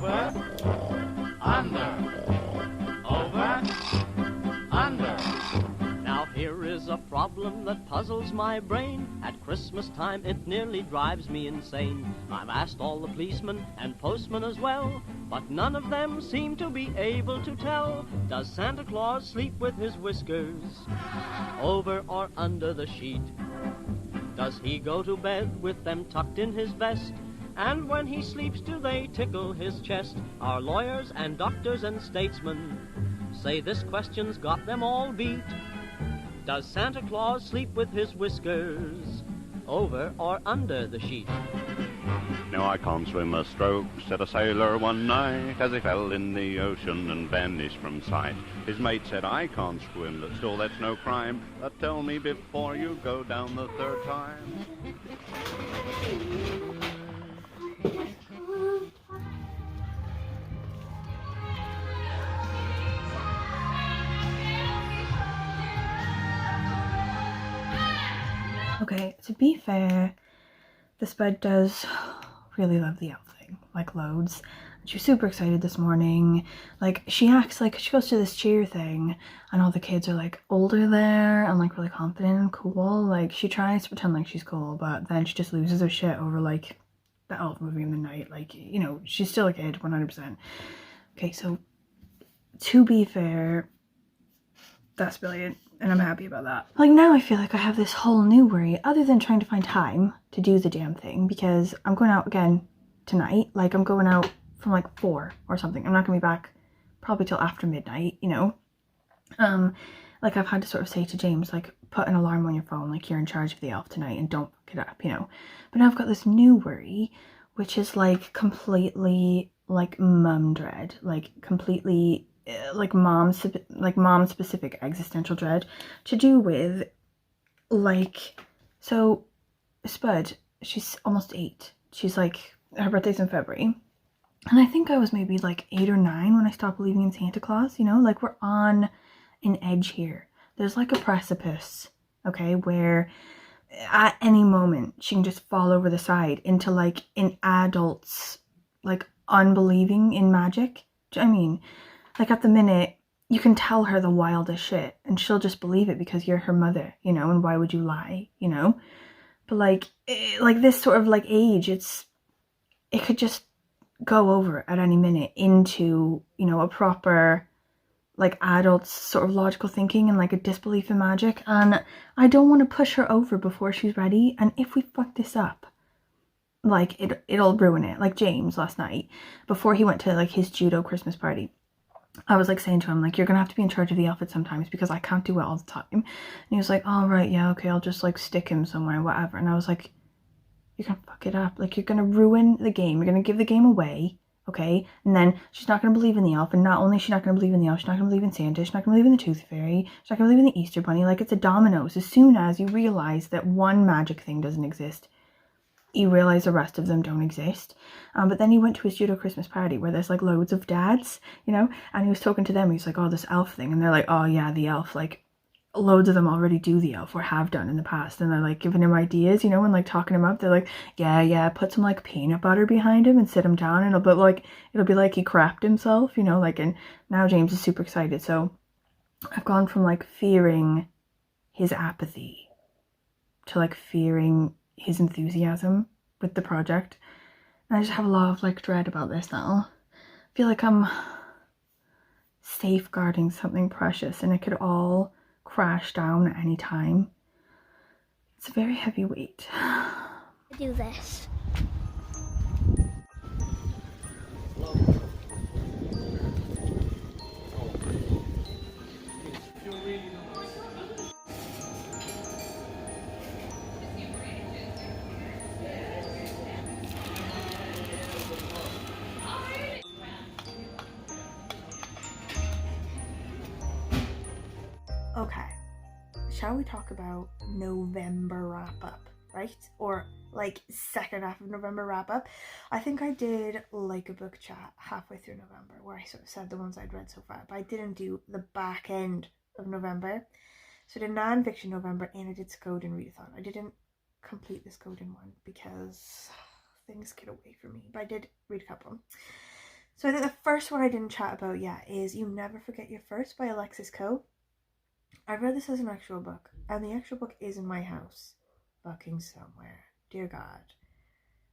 Over, under, over, under. Now here is a problem that puzzles my brain. At Christmas time it nearly drives me insane. I've asked all the policemen and postmen as well, but none of them seem to be able to tell. Does Santa Claus sleep with his whiskers over or under the sheet? Does he go to bed with them tucked in his vest? And when he sleeps, do they tickle his chest? Our lawyers and doctors and statesmen say this question's got them all beat. Does Santa Claus sleep with his whiskers over or under the sheet? Now I can't swim a stroke, said a sailor one night, as he fell in the ocean and vanished from sight. His mate said, I can't swim, but still that's no crime. But tell me before you go down the third time. Okay, to be fair, the Spud does really love the elf thing, like loads. She was super excited this morning. Like, she acts like she goes to this cheer thing and all the kids are like older there and like really confident and cool. Like, she tries to pretend like she's cool, but then she just loses her shit over like the elf movie in the night. Like, you know, she's still a kid, 100%. Okay, so to be fair, that's brilliant. And I'm happy about that. Like, now I feel like I have this whole new worry other than trying to find time to do the damn thing, because I'm going out again tonight. Like, I'm going out from like 4 or something. I'm not gonna be back probably till after midnight, you know. Like, I've had to sort of say to James, like, put an alarm on your phone, like, you're in charge of the elf tonight and don't fuck it up, you know. But now I've got this new worry, which is like completely like mum dread, like completely like mom specific existential dread, to do with like, so Spud, she's almost 8. She's like, her birthday's in February, and I think I was maybe like 8 or 9 when I stopped believing in Santa Claus, you know. Like, we're on an edge here. There's like a precipice, okay, where at any moment she can just fall over the side into like an adult's like unbelieving in magic. Do you know what I mean? Like, at the minute, you can tell her the wildest shit and she'll just believe it because you're her mother, you know, and why would you lie, you know? But like this sort of like age, it could just go over at any minute into, you know, a proper like adult sort of logical thinking and like a disbelief in magic. And I don't want to push her over before she's ready. And if we fuck this up, like, it'll ruin it. Like, James last night, before he went to like his judo Christmas party, I was like saying to him, like, you're gonna have to be in charge of the outfit sometimes because I can't do it all the time. And he was like, oh, right, yeah, okay, I'll just like stick him somewhere, whatever. And I was like, you're gonna fuck it up. Like, you're gonna ruin the game. You're gonna give the game away, okay? And then she's not gonna believe in the elf. And not only is she not gonna believe in the elf, she's not gonna believe in Santa, she's not gonna believe in the Tooth Fairy, she's not gonna believe in the Easter Bunny. Like, it's a dominoes. As soon as you realize that one magic thing doesn't exist, you realize the rest of them don't exist. But then he went to his judo Christmas party where there's like loads of dads, you know, and he was talking to them. He's like, oh, this elf thing. And they're like, oh yeah, the elf. Like, loads of them already do the elf or have done in the past. And they're like giving him ideas, you know, and like talking him up. They're like, yeah, put some like peanut butter behind him and sit him down, and it'll be like he crapped himself, you know, like. And now James is super excited. So I've gone from like fearing his apathy to like fearing his enthusiasm with the project. And I just have a lot of like dread about this now. I feel like I'm safeguarding something precious and it could all crash down at any time. It's a very heavy weight. Do this. Okay, shall we talk about November wrap-up, right? Or like second half of November wrap-up. I think I did like a book chat halfway through November where I sort of said the ones I'd read so far, but I didn't do the back end of November. So I did non-fiction November and I did Skoden readathon. I didn't complete the Skoden one because things get away from me, but I did read a couple. So I think the first one I didn't chat about yet is You Never Forget Your First by Alexis Coe. I read this as an actual book, and the actual book is in my house, fucking somewhere. Dear God.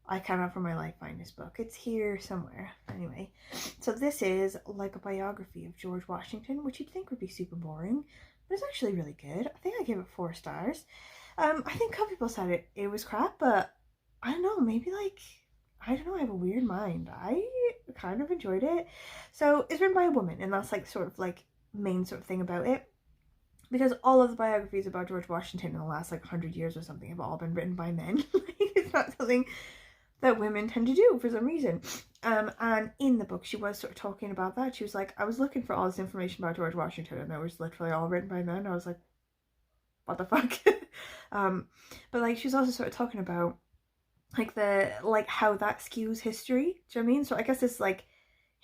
I cannot for my life find this book. It's here somewhere. Anyway, so this is like a biography of George Washington, which you'd think would be super boring, but it's actually really good. I think I gave it 4 stars. I think a couple people said it was crap, but I don't know, maybe like, I don't know, I have a weird mind. I kind of enjoyed it. So it's written by a woman, and that's like sort of like main sort of thing about it. Because all of the biographies about George Washington in the last like 100 years or something have all been written by men. Like, it's not something that women tend to do for some reason. And in the book she was sort of talking about that. She was like, I was looking for all this information about George Washington and it was literally all written by men. I was like, what the fuck? But like she was also sort of talking about like how that skews history. Do you know what I mean? So I guess it's like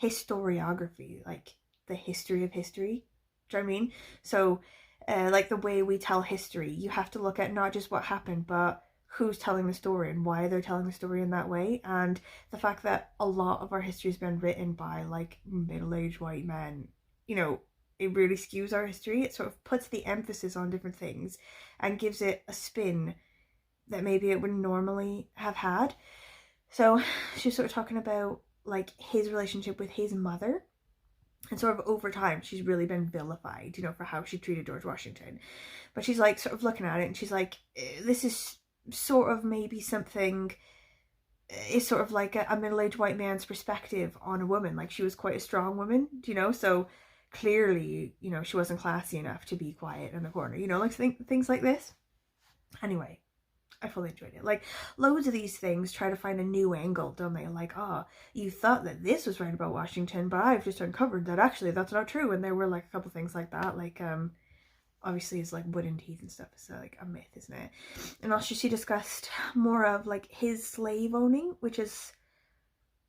historiography, like the history of history. Do you know what I mean? So like the way we tell history, you have to look at not just what happened, but who's telling the story and why they're telling the story in that way. And the fact that a lot of our history has been written by like middle-aged white men, you know, it really skews our history. It sort of puts the emphasis on different things and gives it a spin that maybe it wouldn't normally have had. So she's sort of talking about like his relationship with his mother, and sort of over time she's really been vilified, you know, for how she treated George Washington. But she's like sort of looking at it and she's like, this is sort of maybe something, is sort of like a middle-aged white man's perspective on a woman. Like she was quite a strong woman, you know, so clearly, you know, she wasn't classy enough to be quiet in the corner, you know, like things like this. Anyway, I fully enjoyed it. Like loads of these things try to find a new angle, don't they? Like, oh, you thought that this was right about Washington, but I've just uncovered that actually that's not true. And there were like a couple things like that, like obviously it's like wooden teeth and stuff is like a myth, isn't it? And also she discussed more of like his slave owning, which is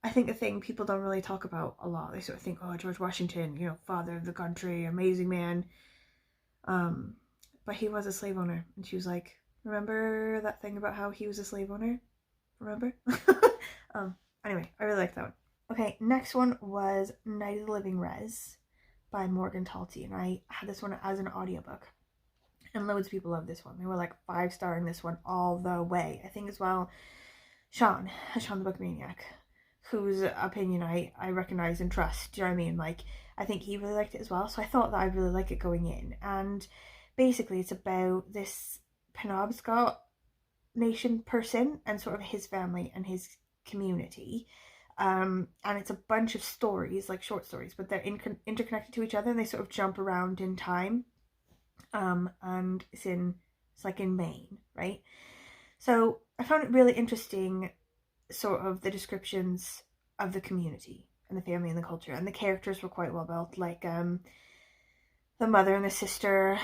I think a thing people don't really talk about a lot. They sort of think, oh, George Washington, you know, father of the country, amazing man, but he was a slave owner. And she was like, remember that thing about how he was a slave owner? Remember? Anyway, I really liked that one. Okay, next one was Night of the Living Rez by Morgan Talty, and I had this one as an audiobook, and loads of people loved this one. They were like 5-starring this one all the way. I think as well Sean the Book Maniac, whose opinion I recognize and trust. Do you know what I mean? Like I think he really liked it as well, so I thought that I'd really like it going in. And basically it's about this Penobscot Nation person and sort of his family and his community. And it's a bunch of stories, like short stories, but they're interconnected to each other and they sort of jump around in time. And it's like in Maine, right? So I found it really interesting, sort of the descriptions of the community and the family and the culture, and the characters were quite well built. Like the mother and the sister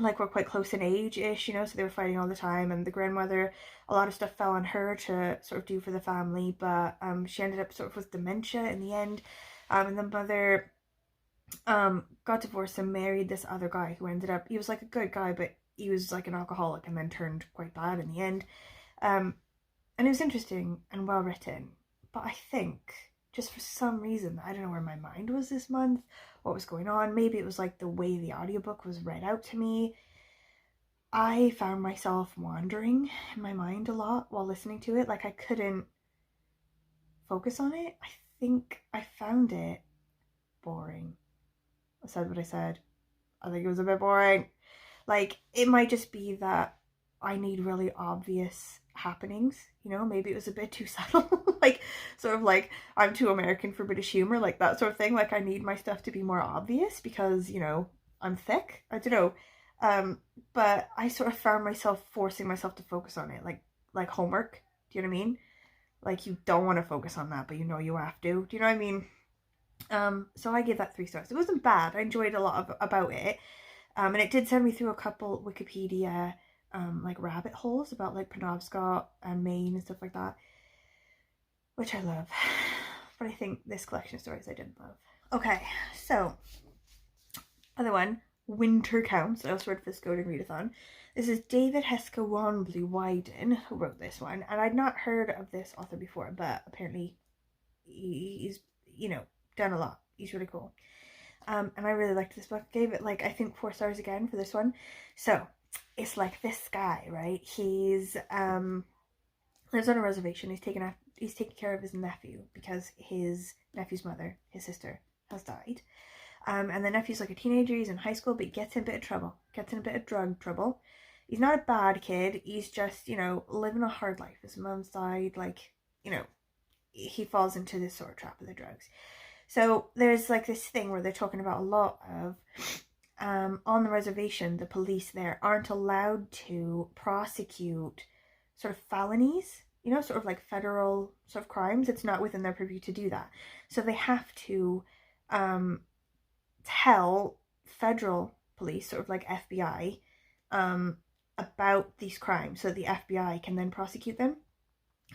like were quite close in age-ish, you know, so they were fighting all the time, and the grandmother, a lot of stuff fell on her to sort of do for the family, but she ended up sort of with dementia in the end, and the mother got divorced and married this other guy who ended up, he was like a good guy, but he was like an alcoholic and then turned quite bad in the end. And it was interesting and well written, but I think just for some reason, I don't know where my mind was this month, what was going on. Maybe it was like the way the audiobook was read out to me. I found myself wandering in my mind a lot while listening to it. Like I couldn't focus on it. I think I found it boring. I said what I said. I think it was a bit boring. Like it might just be that I need really obvious happenings, you know, maybe it was a bit too subtle. Like sort of like I'm too American for British humor, like that sort of thing. Like I need my stuff to be more obvious because, you know, I'm thick. I don't know. But I sort of found myself forcing myself to focus on it, like homework. Do you know what I mean? Like you don't want to focus on that, but you know you have to. Do you know what I mean? So I gave that 3 stars. It wasn't bad. I enjoyed a lot about it. And it did send me through a couple Wikipedia like rabbit holes about like Penobscot and Maine and stuff like that, which I love. But I think this collection of stories I didn't love. Okay, so other one, Winter Counts. I also read for the Scoting Readathon. This is David Heska Wanblue Wyden who wrote this one, and I'd not heard of this author before, but apparently he's, you know, done a lot. He's really cool. And I really liked this book. Gave it, like, I think 4 stars again for this one. So it's like this guy, right? He's lives on a reservation. He's taking care of his nephew because his nephew's mother, his sister, has died. And the nephew's like a teenager. He's in high school, but he gets in a bit of trouble. Gets in a bit of drug trouble. He's not a bad kid. He's just, you know, living a hard life. His mom's died. Like, you know, he falls into this sort of trap of the drugs. So there's like this thing where they're talking about a lot of, on the reservation, the police there aren't allowed to prosecute sort of felonies, you know, sort of like federal sort of crimes. It's not within their purview to do that. So they have to tell federal police, sort of like FBI, about these crimes so the FBI can then prosecute them.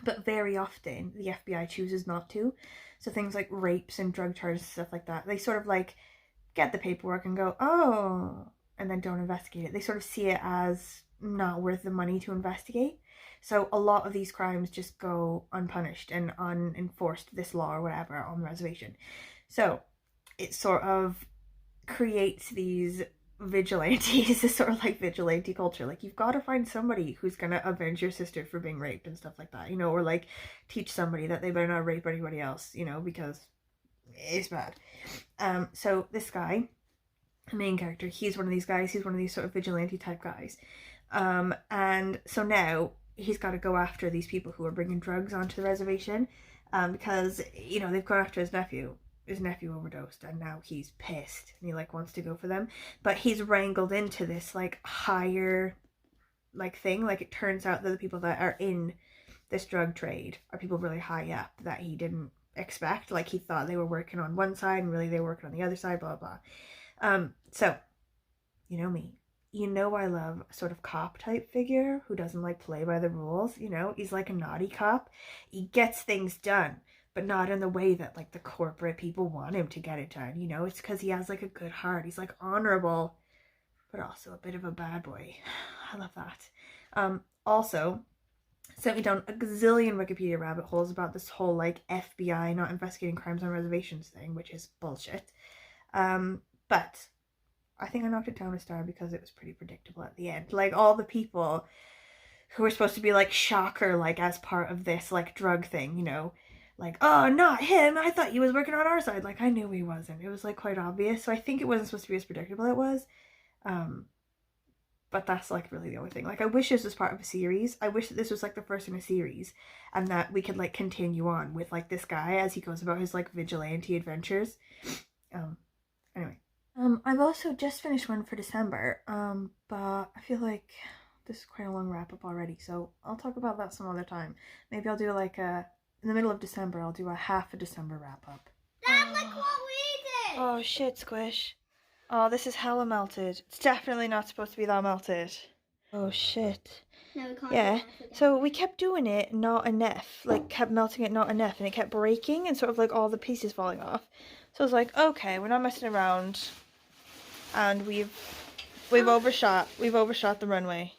But very often the FBI chooses not to. So things like rapes and drug charges, stuff like that, they sort of like get the paperwork and go, oh, and then don't investigate it. They sort of see it as not worth the money to investigate. So a lot of these crimes just go unpunished and unenforced, this law or whatever, on the reservation. So it sort of creates these vigilantes, this sort of like vigilante culture. Like, you've got to find somebody who's gonna avenge your sister for being raped and stuff like that, you know, or like teach somebody that they better not rape anybody else, you know, because it's bad. So this guy, the main character, he's one of these guys. He's one of these sort of vigilante type guys. And so now he's got to go after these people who are bringing drugs onto the reservation, because, you know, they've gone after his nephew. His nephew overdosed, and now he's pissed and he like wants to go for them, but he's wrangled into this like higher like thing. Like, it turns out that the people that are in this drug trade are people really high up that he didn't expect. Like, he thought they were working on one side and really they were working on the other side, blah blah. So you know me, you know, I love a sort of cop type figure who doesn't like play by the rules. You know, he's like a naughty cop. He gets things done, but not in the way that like the corporate people want him to get it done. You know, it's because he has like a good heart. He's like honorable, but also a bit of a bad boy. I love that. Also sent me down a gazillion Wikipedia rabbit holes about this whole like FBI not investigating crimes on reservations thing, which is bullshit. But I think I knocked it down a star because it was pretty predictable at the end. Like, all the people who were supposed to be like shocker, like as part of this like drug thing, you know, like, oh, not him, I thought he was working on our side. Like, I knew he wasn't. It was like quite obvious. So I think it wasn't supposed to be as predictable as it was. But that's like really the only thing. Like, I wish this was part of a series. I wish that this was like the first in a series and that we could like continue on with like this guy as he goes about his like vigilante adventures. Anyway. I've also just finished one for December, but I feel like this is quite a long wrap-up already, so I'll talk about that some other time. Maybe I'll do like in the middle of December, I'll do a half a December wrap-up. That's like what we did! Oh shit, Squish. Oh, this is hella melted. It's definitely not supposed to be that melted. Oh shit. No, we can't. Yeah, so we kept doing it not enough, like kept melting it not enough, and it kept breaking and sort of like all the pieces falling off. So I was like, okay, we're not messing around. And we've overshot the runway.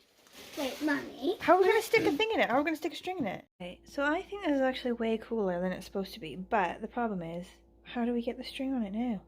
Wait, Mummy. How are we gonna stick a thing in it? How are we gonna stick a string in it? Okay, so I think this is actually way cooler than it's supposed to be, but the problem is, how do we get the string on it now?